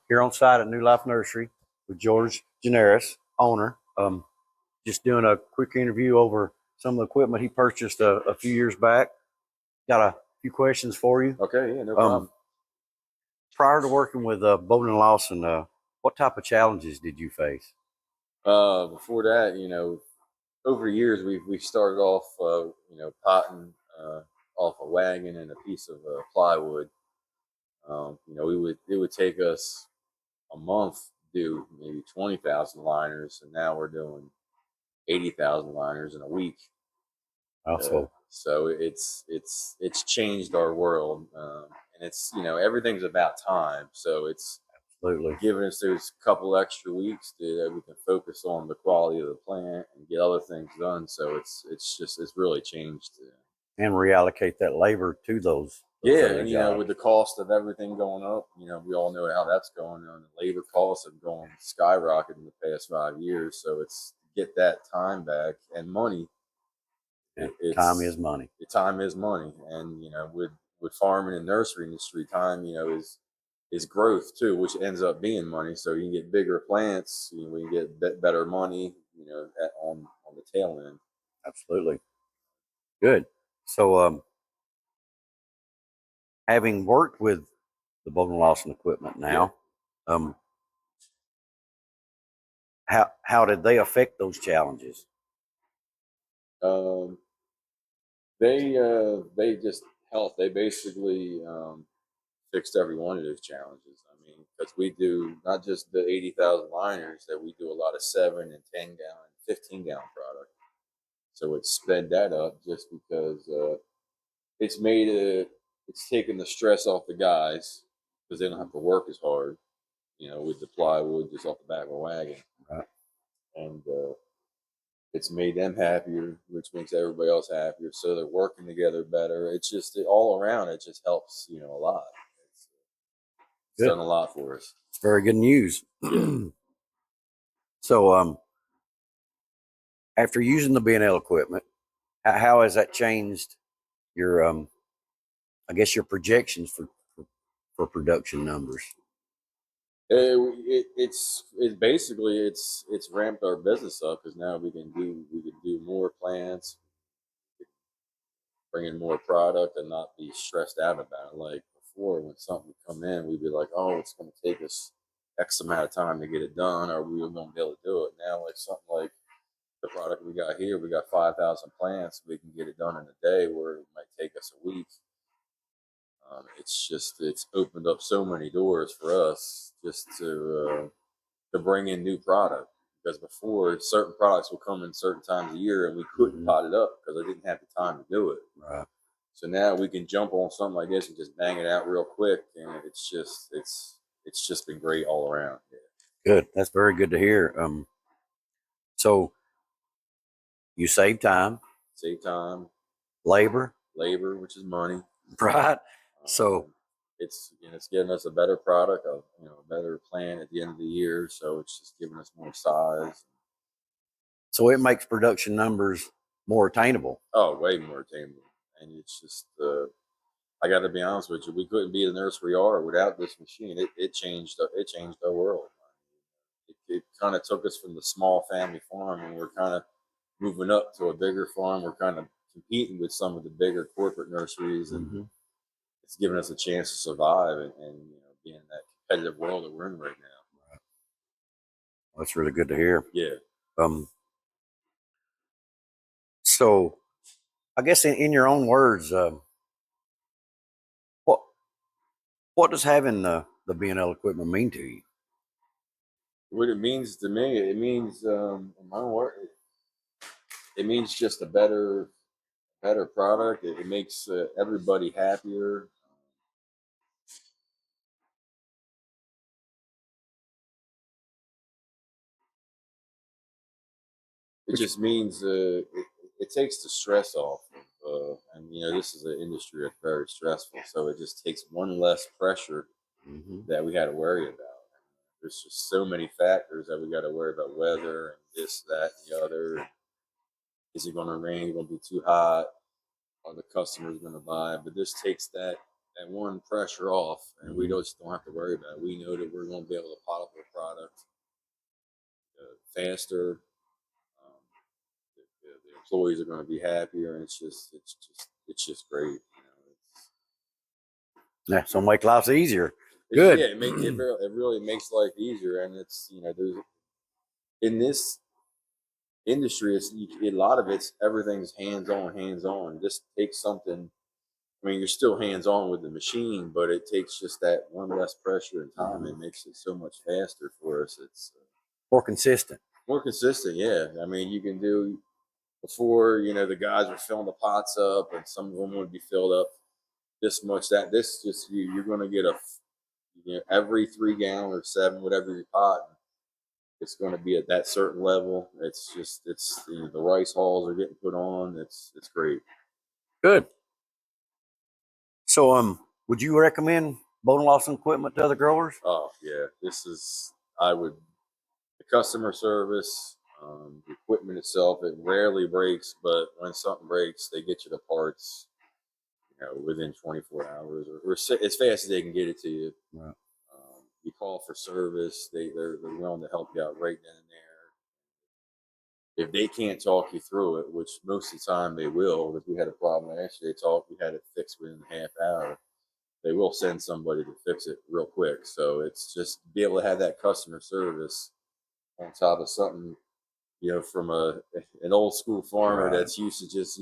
here on site at New Life Nursery with George Gianaris, owner. Just doing a quick interview over some of the equipment he purchased a few years back. Got a few questions for you. Okay, yeah, no problem. Prior to working with Bowden and Lawson, what type of challenges did you face? Before that, over the years we've started off, potting off a wagon and a piece of plywood. It would take us a month to do maybe 20,000 liners, and now we're doing 80,000 liners in a week. Also, so it's changed our world, and it's everything's about time. So it's absolutely giving us those couple extra weeks that we can focus on the quality of the plant and get other things done. So it's really changed. And reallocate that labor to those Yeah, other and jobs. with the cost of everything going up, we all know how that's going on. The labor costs have gone skyrocketed in the past 5 years. So it's get that time back and money. Time is money. Time is money, and with farming and nursery industry, time is growth too, which ends up being money. So you can get bigger plants, we can get better money, on the tail end. Absolutely. Good. So, having worked with the Bowden Lawson equipment now, how did they affect those challenges? They just helped. They basically fixed every one of those challenges. I mean, because we do not just the 80,000 liners, that we do a lot of 7 and 10 gallon, 15 gallon product. So it sped that up just because it's taken the stress off the guys because they don't have to work as hard, with the plywood just off the back of a wagon. Right. And it's made them happier, which makes everybody else happier. So they're working together better. It's just all around. It just helps, a lot. It's done a lot for us. It's very good news. So, after using the B&L equipment, how has that changed your, I guess, your projections for production numbers? It's basically ramped our business up because now we can do more plants, bring in more product, and not be stressed out about it. Like before, when something would come in, we'd be like, "Oh, it's going to take us X amount of time to get it done, or we were going to be able to do it." Now, like something like the product we got here, we got 5,000 plants. We can get it done in a day, where it might take us a week. It's opened up so many doors for us just to bring in new product, because before certain products would come in certain times of year and we couldn't pot it up because I didn't have the time to do it. Right. So now we can jump on something like this and just bang it out real quick, and it's just been great all around. Yeah. Good. That's very good to hear. So you save time, labor, which is money, right? So it's giving us a better product, a better plant at the end of the year. So it's just giving us more size. So it makes production numbers more attainable. Oh, way more attainable. And it's just, I got to be honest with you, we couldn't be the nursery are without this machine. It changed our world. It kind of took us from the small family farm, and we're kind of moving up to a bigger farm. We're kind of competing with some of the bigger corporate nurseries, and it's given us a chance to survive and be in that competitive world that we're in right now. Right. That's really good to hear. Yeah. So I guess in your own words, what does having the B&L equipment mean to you? What it means to me, it means, in my word, it means just a better product. It makes everybody happier. It just means it takes the stress off. And this is an industry that's very stressful, so it just takes one less pressure that we got to worry about. There's just so many factors that we got to worry about: weather and this, that, and the other. Is it going to rain? Is it going to be too hot? Are the customers going to buy? But this takes that and one pressure off, and we just don't have to worry about it. We know that we're going to be able to pot up our product faster. The employees are going to be happier, and it's just great. Yeah, so make life easier. It's, Good. yeah, it really makes life easier, and it's there's in this industry, a lot of everything's hands on. Just take something. I mean, you're still hands on with the machine, but it takes just that one less pressure and time. It makes it so much faster for us. It's More consistent. more consistent. Yeah, I mean, you can do before. The guys were filling the pots up, and some of them would be filled up this much. This just you're going to get every 3 gallon or 7, whatever your pot. It's going to be at that certain level. It's the rice hulls are getting put on. It's great. Good. So would you recommend Bowden Lawson equipment to other growers? Oh yeah, I would the customer service, the equipment itself. It rarely breaks, but when something breaks, they get you the parts. Within 24 hours or as fast as they can get it to you. Right. You call for service, they're willing to help you out right then and there. If they can't talk you through it, which most of the time they will, if we had a problem last year, we had it fixed within a half hour. They will send somebody to fix it real quick. So it's just be able to have that customer service on top of something, from an old school farmer that's used to just,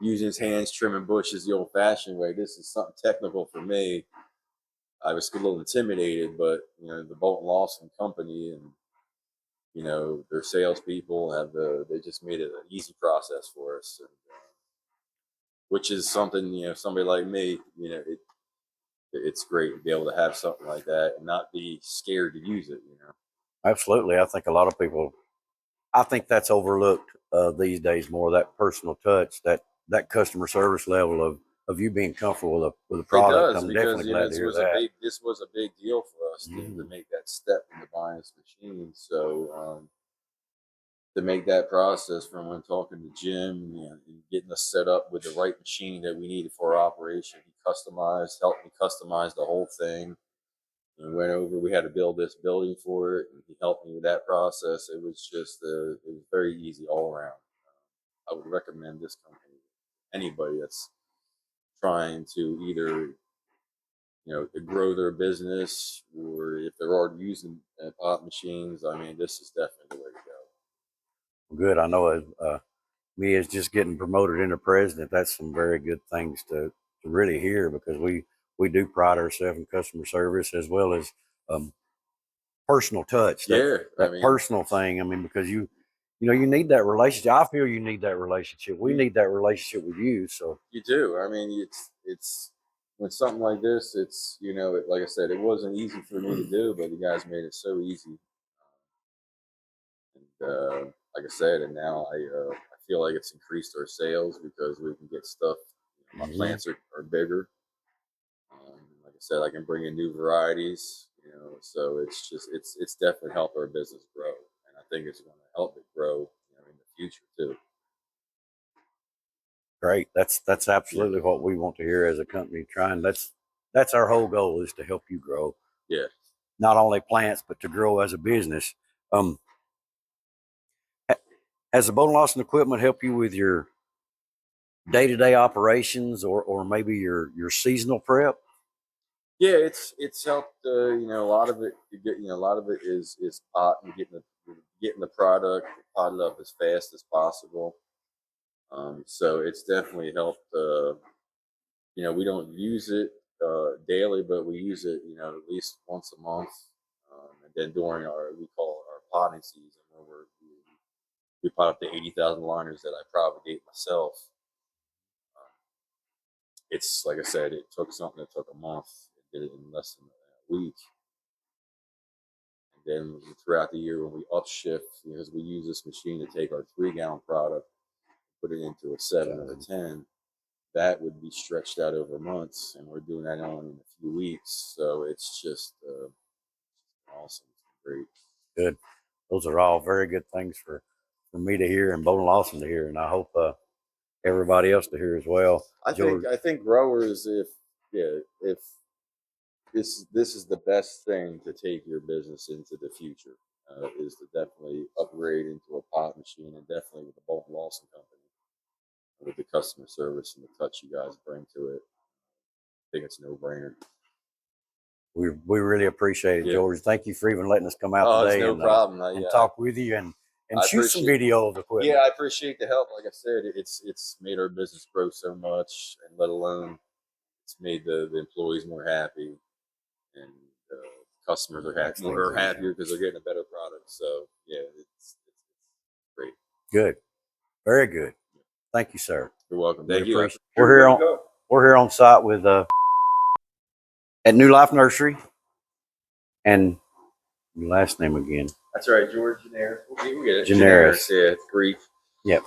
using his hands trimming bushes the old fashioned way. This is something technical for me. I was a little intimidated, but the Bolton Lawson company and their salespeople they just made it an easy process for us, and, which is something somebody like me, it's great to be able to have something like that and not be scared to use it. Absolutely. I think a lot of people, I think that's overlooked these days more, that personal touch, that customer service level of you being comfortable with the product. It does, I'm because definitely glad to hear that. this was a big deal for us to make that step into buying this machine. So to make that process from when talking to Jim and getting us set up with the right machine that we needed for our operation, he helped me customize the whole thing. And we had to build this building for it, and he helped me with that process. It was it was very easy all around. I would recommend this company to anybody that's trying to either to grow their business, or if they're already using pot machines. I mean, this is definitely the way to go. Good. I know me as just getting promoted into president, that's some very good things to really hear, because we do pride ourselves in customer service as well as personal touch. That personal thing. I mean, because you need that relationship. I feel you need that relationship. We need that relationship with you. So you do. I mean, it's when something like this, it's like I said, it wasn't easy for me to do, but the guys made it so easy. And like I said, and now I feel like it's increased our sales because we can get stuff. My plants are bigger. Like I said, I can bring in new varieties. So it's definitely helped our business grow, and I think it's going to help it grow in the future too. Great. That's absolutely what we want to hear as a company. That's our whole goal, is to help you grow. Yeah. Not only plants, but to grow as a business. Has the Bowden Lawson equipment help you with your day-to-day operations, or maybe your seasonal prep? Yeah, it's helped. A lot of it. A lot of it is pot and getting the product potted up as fast as possible. So it's definitely helped. We don't use it daily, but we use it at least once a month. And then during we call it our potting season, where we pot up to 80,000 liners that I propagate myself. It's like I said, it took something that took a month. It did it in less than a week. And then throughout the year, when we upshift, because we use this machine to take our 3-gallon product, put it into a 7 or a 10, that would be stretched out over months, and we're doing that only in a few weeks. So it's just awesome. It's great. Good. Those are all very good things for me to hear and Bowden Lawson to hear, and I hope everybody else to hear as well. I think growers, if yeah, if this is the best thing to take your business into the future, is to definitely upgrade into a pot machine, and definitely with the Bolt and Lawson company, with the customer service and the touch you guys bring to it. I think it's a no-brainer. We really appreciate it, Yeah. George. Thank you for even letting us come out Oh, it's today no and problem. and talk with you and I shoot some appreciate- video of the equipment. Yeah, I appreciate the help. Like I said, it's made our business grow so much, and let alone it's made the employees more happy, and customers are happier because they're getting a better product. So yeah, it's great. Good, very good. Thank you, sir. You're welcome. We Thank you. appreciate- We're here on site with at New Life Nursery, and your last name again. That's right, George Gianaris. We'll get it. Gianaris. Yeah, Greek. Yep.